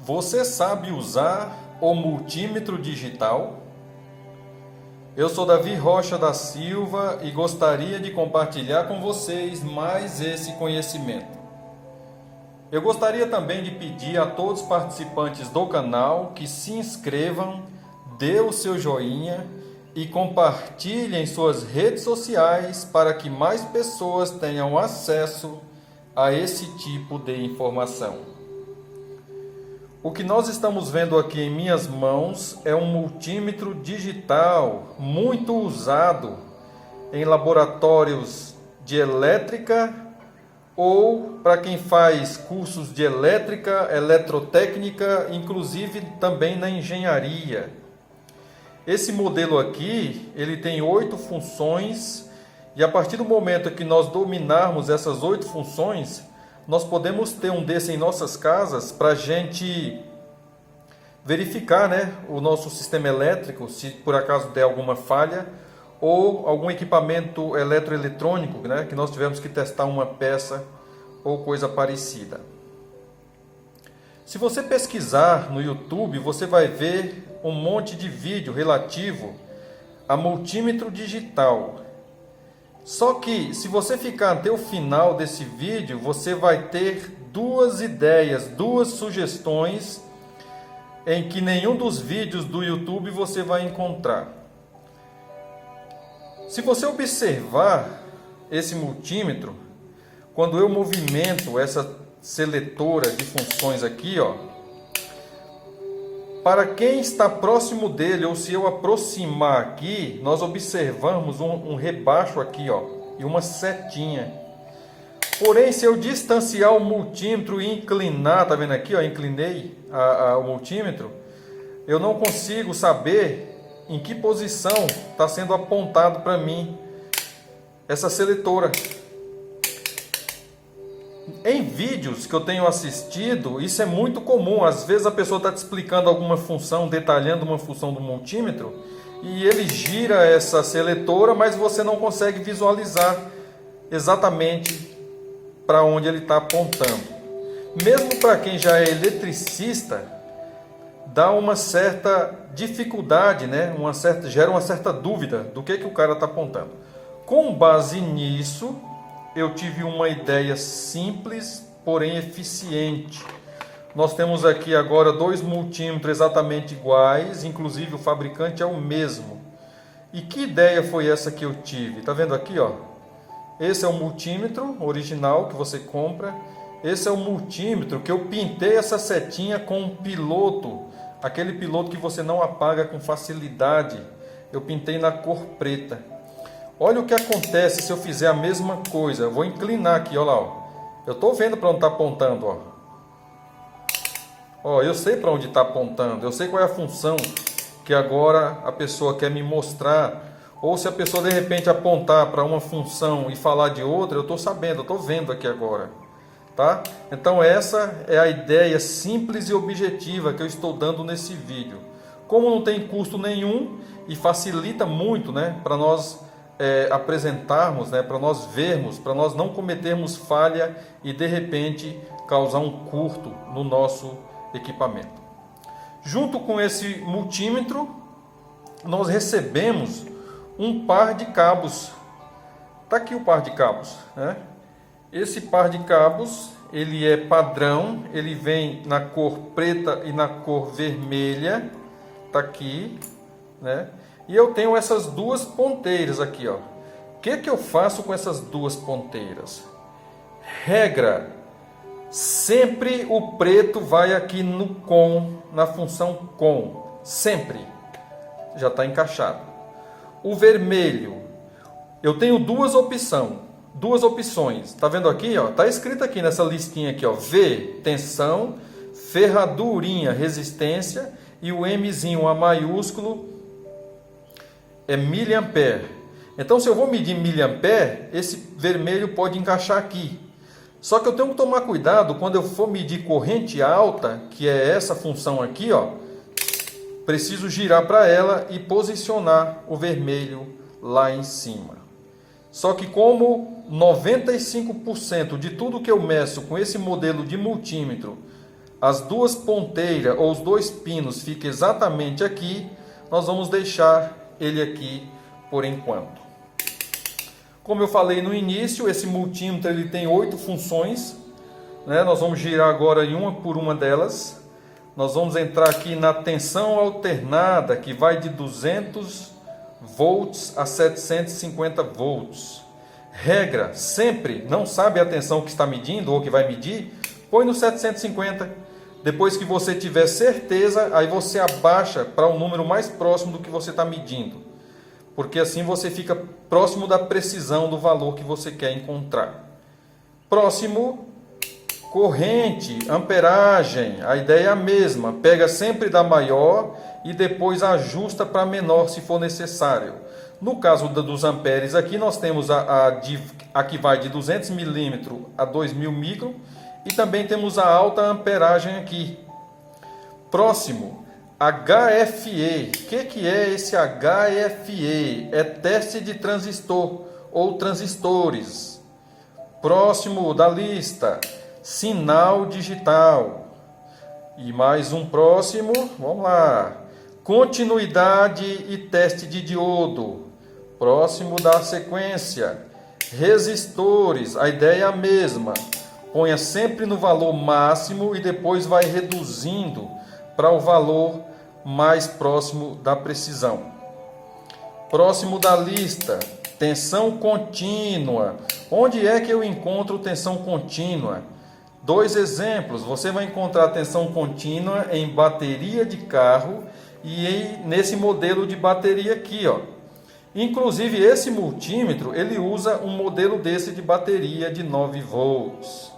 Você sabe usar o multímetro digital? Eu sou Davi Rocha da Silva e gostaria de compartilhar com vocês mais esse conhecimento. Eu gostaria também de pedir a todos os participantes do canal que se inscrevam, dê o seu joinha e compartilhem em suas redes sociais para que mais pessoas tenham acesso a esse tipo de informação. O que nós estamos vendo aqui em minhas mãos é um multímetro digital muito usado em laboratórios de elétrica ou para quem faz cursos de elétrica, eletrotécnica, inclusive também na engenharia. Esse modelo aqui, ele tem 8 funções e a partir do momento que nós dominarmos essas 8 funções, nós podemos ter um desse em nossas casas para a gente verificar, o nosso sistema elétrico, se por acaso der alguma falha, ou algum equipamento eletroeletrônico, que nós tivemos que testar uma peça ou coisa parecida. Se você pesquisar no YouTube, você vai ver um monte de vídeo relativo a multímetro digital. Só que, se você ficar até o final desse vídeo, você vai ter duas ideias, duas sugestões em que nenhum dos vídeos do YouTube você vai encontrar. Se você observar esse multímetro, quando eu movimento essa seletora de funções aqui, para quem está próximo dele, ou se eu aproximar aqui, nós observamos um rebaixo aqui, e uma setinha. Porém, se eu distanciar o multímetro e inclinar, tá vendo aqui, inclinei o multímetro, eu não consigo saber em que posição está sendo apontado para mim essa seletora. Em vídeos que eu tenho assistido, isso é muito comum. Às vezes a pessoa está te explicando alguma função, detalhando uma função do multímetro, e ele gira essa seletora, mas você não consegue visualizar exatamente para onde ele está apontando. Mesmo para quem já é eletricista, dá uma certa dificuldade, gera uma certa dúvida do que o cara está apontando. Com base nisso, eu tive uma ideia simples, porém eficiente. Nós temos aqui agora 2 multímetros exatamente iguais, inclusive o fabricante é o mesmo. E que ideia foi essa que eu tive? Tá vendo aqui, Esse é o multímetro original que você compra. Esse é o multímetro que eu pintei essa setinha com um piloto, aquele piloto que você não apaga com facilidade. Eu pintei na cor preta. Olha o que acontece se eu fizer a mesma coisa. Eu vou inclinar aqui, olha lá. Eu estou vendo para onde está apontando. Eu sei para onde está apontando. Eu sei qual é a função que agora a pessoa quer me mostrar. Ou se a pessoa de repente apontar para uma função e falar de outra, eu estou sabendo, eu estou vendo aqui agora. Tá? Então essa é a ideia simples e objetiva que eu estou dando nesse vídeo. Como não tem custo nenhum e facilita muito, para nós apresentarmos, para nós vermos, para nós não cometermos falha e de repente causar um curto no nosso equipamento. Junto com esse multímetro, nós recebemos um par de cabos. Está aqui o par de cabos. Esse par de cabos, ele é padrão, ele vem na cor preta e na cor vermelha. Está aqui, E eu tenho essas 2 ponteiras aqui, O que eu faço com essas 2 ponteiras? Regra: sempre o preto vai aqui no com, na função com, sempre. Já está encaixado. O vermelho, eu tenho duas opções. Tá vendo aqui, Tá escrito aqui nessa listinha aqui, V, tensão, ferradurinha, resistência, e o Mzinho A maiúsculo é miliampere. Então, se eu vou medir miliampere, esse vermelho pode encaixar aqui. Só que eu tenho que tomar cuidado quando eu for medir corrente alta, que é essa função aqui, preciso girar para ela e posicionar o vermelho lá em cima. Só que como 95% de tudo que eu meço com esse modelo de multímetro as duas ponteiras ou os dois pinos fiquem exatamente aqui, nós vamos deixar ele aqui por enquanto. Como eu falei no início, esse multímetro ele tem 8 funções, né? Nós vamos girar agora em uma por uma delas. Nós vamos entrar aqui na tensão alternada, que vai de 200 volts a 750 volts. Regra, sempre, não sabe a tensão que está medindo ou que vai medir, põe no 750. Depois que você tiver certeza, aí você abaixa para um número mais próximo do que você está medindo. Porque assim você fica próximo da precisão do valor que você quer encontrar. Próximo, corrente, amperagem. A ideia é a mesma. Pega sempre da maior e depois ajusta para menor se for necessário. No caso dos amperes aqui, nós temos a que vai de 200 milímetros a 2000 micro. E também temos a alta amperagem aqui. Próximo, HFE. O que é esse HFE? É teste de transistor ou transistores. Próximo da lista, sinal digital. E mais um próximo, vamos lá. Continuidade e teste de diodo. Próximo da sequência, resistores. A ideia é a mesma. Ponha sempre no valor máximo e depois vai reduzindo para o valor mais próximo da precisão. Próximo da lista, tensão contínua. Onde é que eu encontro tensão contínua? 2 exemplos. Você vai encontrar tensão contínua em bateria de carro e nesse modelo de bateria aqui, ó. Inclusive esse multímetro, ele usa um modelo desse de bateria de 9 volts.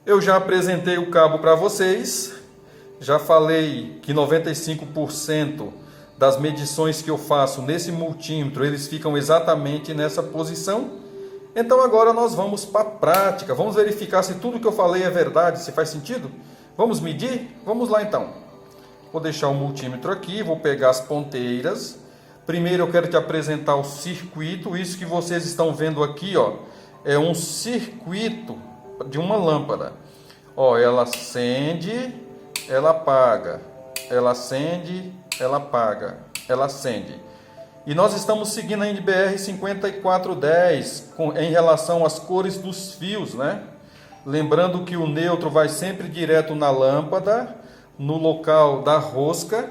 Eu já apresentei o cabo para vocês, já falei que 95% das medições que eu faço nesse multímetro, eles ficam exatamente nessa posição. Então agora nós vamos para a prática, vamos verificar se tudo que eu falei é verdade, se faz sentido? Vamos medir? Vamos lá então. Vou deixar o multímetro aqui, vou pegar as ponteiras. Primeiro eu quero te apresentar o circuito, isso que vocês estão vendo aqui, ó, é um circuito de uma lâmpada. Ó, ela acende, ela apaga, ela acende, ela apaga, ela acende. E nós estamos seguindo a NBR 5410 em relação às cores dos fios, né? Lembrando que o neutro vai sempre direto na lâmpada, no local da rosca,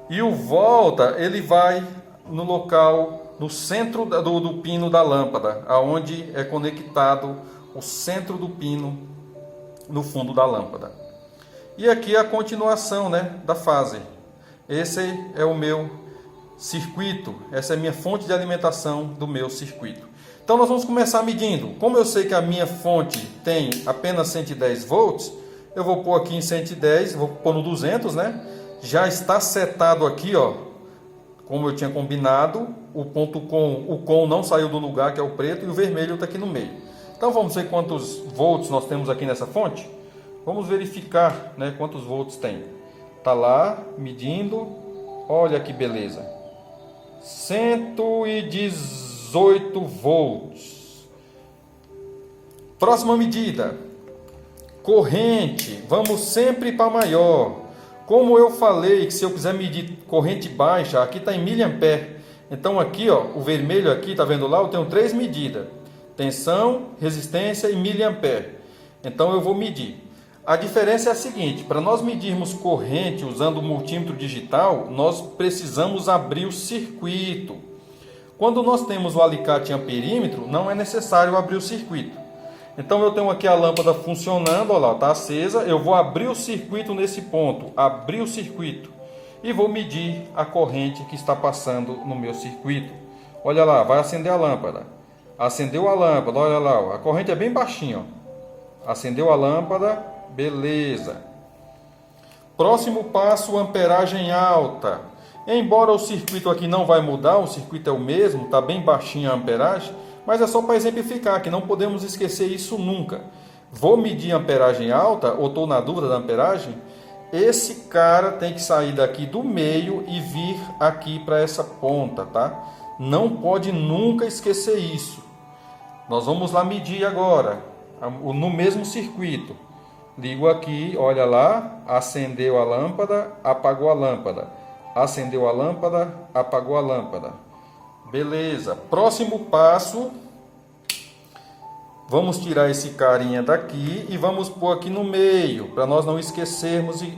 e o volta ele vai no local, no centro do pino da lâmpada, aonde é conectado o centro do pino no fundo da lâmpada. E aqui a continuação, né, da fase. Esse é o meu circuito, essa é a minha fonte de alimentação do meu circuito. Então nós vamos começar medindo. Como eu sei que a minha fonte tem apenas 110 volts, eu vou pôr aqui em 110, vou pôr no 200, né? Já está setado aqui, ó, como eu tinha combinado, o ponto com, o com não saiu do lugar, que é o preto, e o vermelho está aqui no meio. Então vamos ver quantos volts nós temos aqui nessa fonte? Vamos verificar, né, quantos volts tem. Tá lá, medindo, olha que beleza. 118 volts. Próxima medida. Corrente, vamos sempre para maior. Como eu falei que se eu quiser medir corrente baixa, aqui está em miliampere. Então aqui, ó, o vermelho aqui, tá vendo lá? Eu tenho 3 medidas. Tensão, resistência e miliampere. Então eu vou medir. A diferença é a seguinte, para nós medirmos corrente usando o multímetro digital, nós precisamos abrir o circuito. Quando nós temos o alicate amperímetro, não é necessário abrir o circuito. Então eu tenho aqui a lâmpada funcionando, olha lá, está acesa, eu vou abrir o circuito nesse ponto, abrir o circuito e vou medir a corrente que está passando no meu circuito. Olha lá, vai acender a lâmpada. Acendeu a lâmpada, olha lá, ó, a corrente é bem baixinha, ó. Acendeu a lâmpada, beleza. Próximo passo, amperagem alta. Embora o circuito aqui não vai mudar, o circuito é o mesmo, está bem baixinha a amperagem, mas é só para exemplificar que não podemos esquecer isso nunca. Vou medir amperagem alta, ou estou na dúvida da amperagem, esse cara tem que sair daqui do meio e vir aqui para essa ponta, tá? Não pode nunca esquecer isso. Nós vamos lá medir agora. no mesmo circuito. Ligo aqui, olha lá, acendeu a lâmpada, apagou a lâmpada. Acendeu a lâmpada, apagou a lâmpada. Beleza. Próximo passo, vamos tirar esse carinha daqui e vamos pôr aqui no meio, para nós não esquecermos e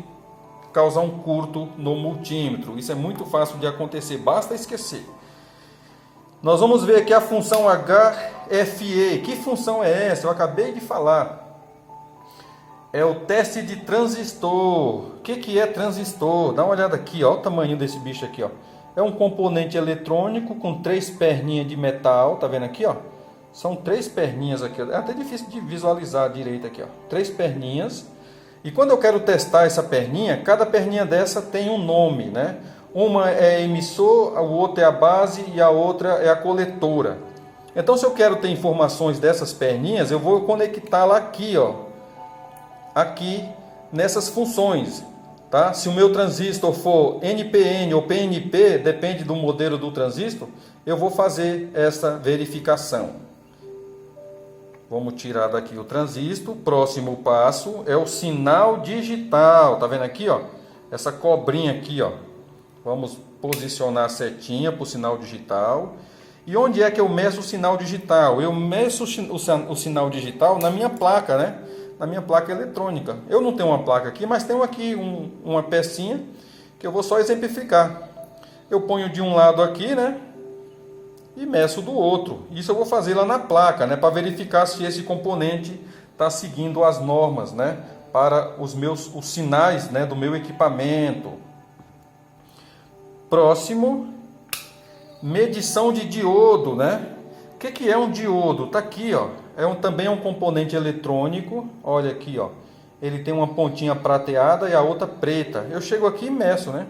causar um curto no multímetro. Isso é muito fácil de acontecer, basta esquecer. Nós vamos ver aqui a função HFE. Que função é essa? Eu acabei de falar. É o teste de transistor. O que é transistor? Dá uma olhada aqui, ó, o tamanho desse bicho aqui, ó. É um componente eletrônico com 3 perninhas de metal, tá vendo aqui, ó? São 3 perninhas aqui, é até difícil de visualizar direito aqui, ó. 3 perninhas. E quando eu quero testar essa perninha, cada perninha dessa tem um nome, né? Uma é emissor, o outro é a base e a outra é a coletora. Então, se eu quero ter informações dessas perninhas, eu vou conectá-la aqui, ó. Aqui nessas funções, tá? Se o meu transistor for NPN ou PNP, depende do modelo do transistor, eu vou fazer essa verificação. Vamos tirar daqui o transistor. Próximo passo é o sinal digital. Tá vendo aqui, ó? Essa cobrinha aqui, ó. Vamos posicionar a setinha para o sinal digital. E onde é que eu meço o sinal digital? Eu meço o sinal digital na minha placa, né? Na minha placa eletrônica. Eu não tenho uma placa aqui, mas tenho aqui uma pecinha que eu vou só exemplificar. Eu ponho de um lado aqui, né? E meço do outro. Isso eu vou fazer lá na placa, né? Para verificar se esse componente está seguindo as normas, né? Para os sinais, né? Do meu equipamento. Próximo, medição de diodo, né? O que é um diodo? Tá aqui, ó. Também é um componente eletrônico. Olha aqui, ó. Ele tem uma pontinha prateada e a outra preta. Eu chego aqui e meço, né?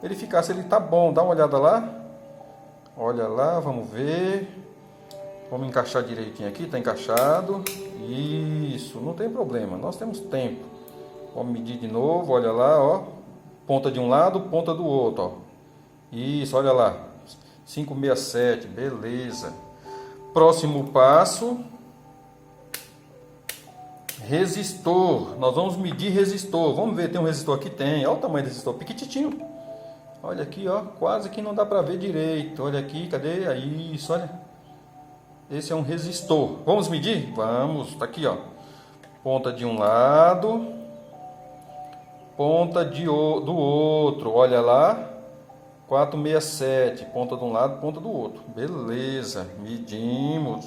Verificar se ele tá bom. Dá uma olhada lá. Olha lá, vamos ver. Vamos encaixar direitinho aqui. Tá encaixado. Isso, não tem problema. Nós temos tempo. Vamos medir de novo. Olha lá, ó. Ponta de um lado, ponta do outro, ó. Isso, olha lá. 567, beleza. Próximo passo. Resistor. Nós vamos medir resistor. Vamos ver, tem um resistor aqui? Tem. Olha o tamanho do resistor, piquititinho. Olha aqui, ó. Quase que não dá para ver direito. Olha aqui, cadê? Aí, isso, olha. Esse é um resistor. Vamos medir? Vamos. Tá aqui, ó. Ponta de um lado. Ponta do outro. Olha lá. 467. Ponta de um lado, ponta do outro. Beleza. Medimos.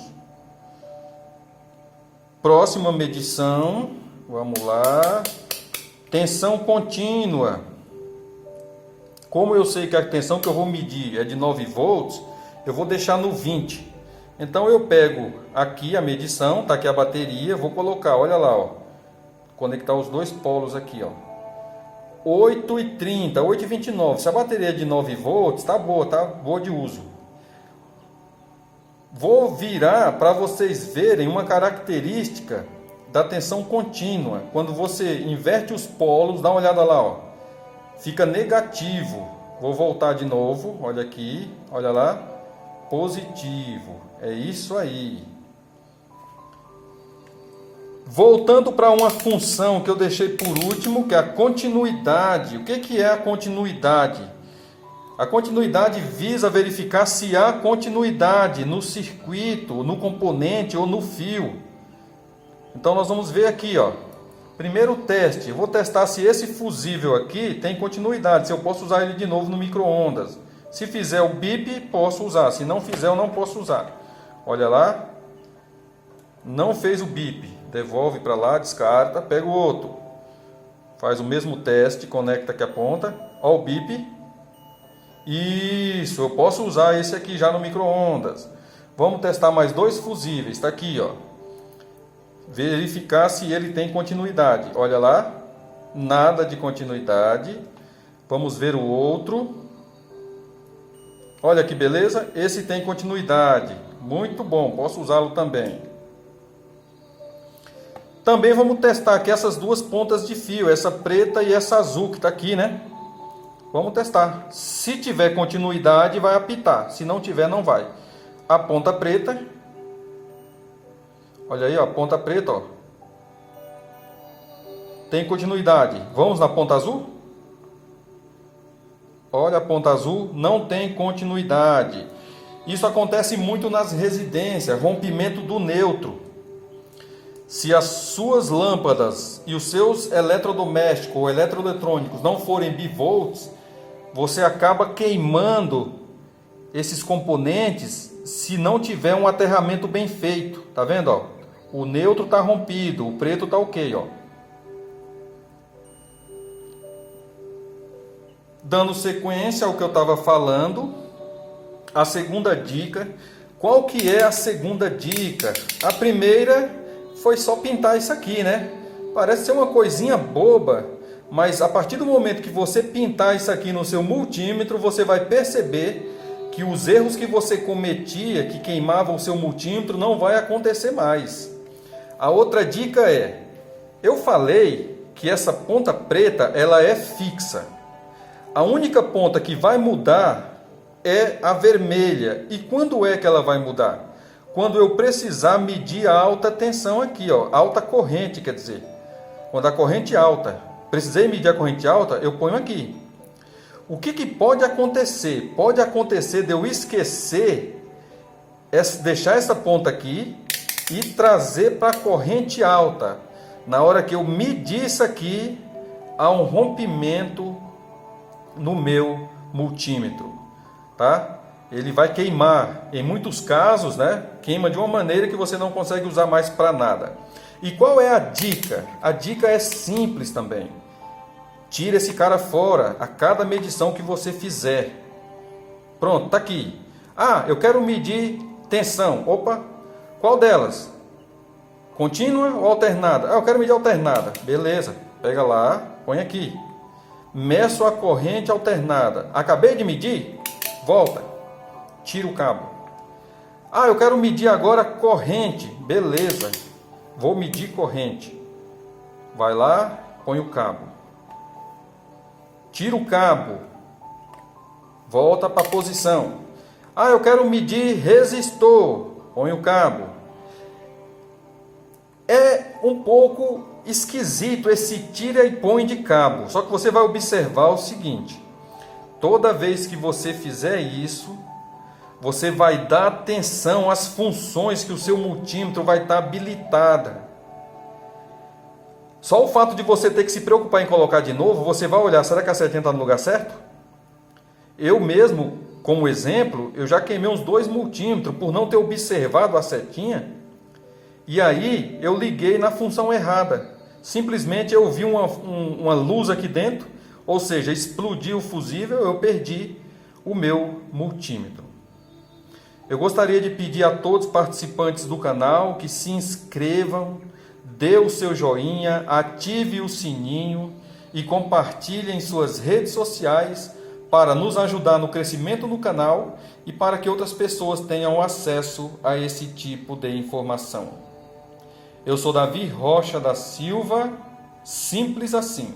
Próxima medição, vamos lá, tensão contínua. Como eu sei que a tensão que eu vou medir é de 9 volts, eu vou deixar no 20. Então eu pego aqui a medição, tá aqui a bateria, vou colocar, olha lá, ó, conectar os dois polos aqui, ó. 8,30, 8,29. Se a bateria é de 9 volts, tá boa de uso. Vou virar para vocês verem uma característica da tensão contínua. Quando você inverte os polos, dá uma olhada lá, ó. Fica negativo. Vou voltar de novo, olha aqui, olha lá. Positivo. É isso aí. Voltando para uma função que eu deixei por último, que é a continuidade. O que é a continuidade? A continuidade visa verificar se há continuidade no circuito, no componente ou no fio. Então nós vamos ver aqui, ó. Primeiro teste, eu vou testar se esse fusível aqui tem continuidade, se eu posso usar ele de novo no micro-ondas. Se fizer o bip, posso usar. Se não fizer, eu não posso usar. Olha lá. Não fez o bip. Devolve para lá, descarta, pega o outro. Faz o mesmo teste, conecta aqui a ponta. Ó o bip. Isso, eu posso usar esse aqui já no micro-ondas. Vamos testar mais 2 fusíveis, está aqui, ó. Verificar se ele tem continuidade. Olha lá, nada de continuidade. Vamos ver o outro. Olha que beleza, esse tem continuidade. Muito bom, posso usá-lo também. Também vamos testar aqui essas duas pontas de fio, essa preta e essa azul que está aqui, né? Vamos testar. Se tiver continuidade, vai apitar. Se não tiver, não vai. A ponta preta. Olha aí, ó, ponta preta, ó. Tem continuidade. Vamos na ponta azul? Olha, a ponta azul não tem continuidade. Isso acontece muito nas residências, rompimento do neutro. Se as suas lâmpadas e os seus eletrodomésticos ou eletroeletrônicos não forem bivolts, você acaba queimando esses componentes se não tiver um aterramento bem feito. Tá vendo, ó? O neutro está rompido, o preto está ok, ó. Dando sequência ao que eu estava falando, a segunda dica. Qual que é a segunda dica? A primeira foi só pintar isso aqui, né? Parece ser uma coisinha boba, mas a partir do momento que você pintar isso aqui no seu multímetro, você vai perceber que os erros que você cometia, que queimavam o seu multímetro, não vai acontecer mais. A outra dica é, eu falei que essa ponta preta, ela é fixa. A única ponta que vai mudar é a vermelha. E quando é que ela vai mudar? Quando eu precisar medir a alta tensão aqui, ó, alta corrente, quer dizer. Quando a corrente alta, precisei medir a corrente alta, eu ponho aqui. O que pode acontecer? Pode acontecer de eu esquecer, deixar essa ponta aqui e trazer para a corrente alta. Na hora que eu medir isso aqui, há um rompimento no meu multímetro, tá? Ele vai queimar, em muitos casos, né? Queima de uma maneira que você não consegue usar mais para nada. E qual é a dica? A dica é simples também. Tira esse cara fora a cada medição que você fizer. Pronto, tá aqui. Ah, eu quero medir tensão. Opa, qual delas? Contínua ou alternada? Ah, eu quero medir alternada. Beleza, pega lá, põe aqui. Meço a corrente alternada. Acabei de medir? Volta. Tira o cabo. Ah, eu quero medir agora corrente. Beleza. Vou medir corrente. Vai lá, põe o cabo. Tira o cabo. Volta para a posição. Ah, eu quero medir resistor. Põe o cabo. É um pouco esquisito esse tira e põe de cabo. Só que você vai observar o seguinte. Toda vez que você fizer isso, você vai dar atenção às funções que o seu multímetro vai estar habilitada. Só o fato de você ter que se preocupar em colocar de novo, você vai olhar, será que a setinha está no lugar certo? Eu mesmo, como exemplo, eu já queimei uns 2 multímetros por não ter observado a setinha. E aí eu liguei na função errada. Simplesmente eu vi uma luz aqui dentro, ou seja, explodiu o fusível, eu perdi o meu multímetro. Eu gostaria de pedir a todos os participantes do canal que se inscrevam, dê o seu joinha, ative o sininho e compartilhe em suas redes sociais para nos ajudar no crescimento do canal e para que outras pessoas tenham acesso a esse tipo de informação. Eu sou Davi Rocha da Silva, simples assim.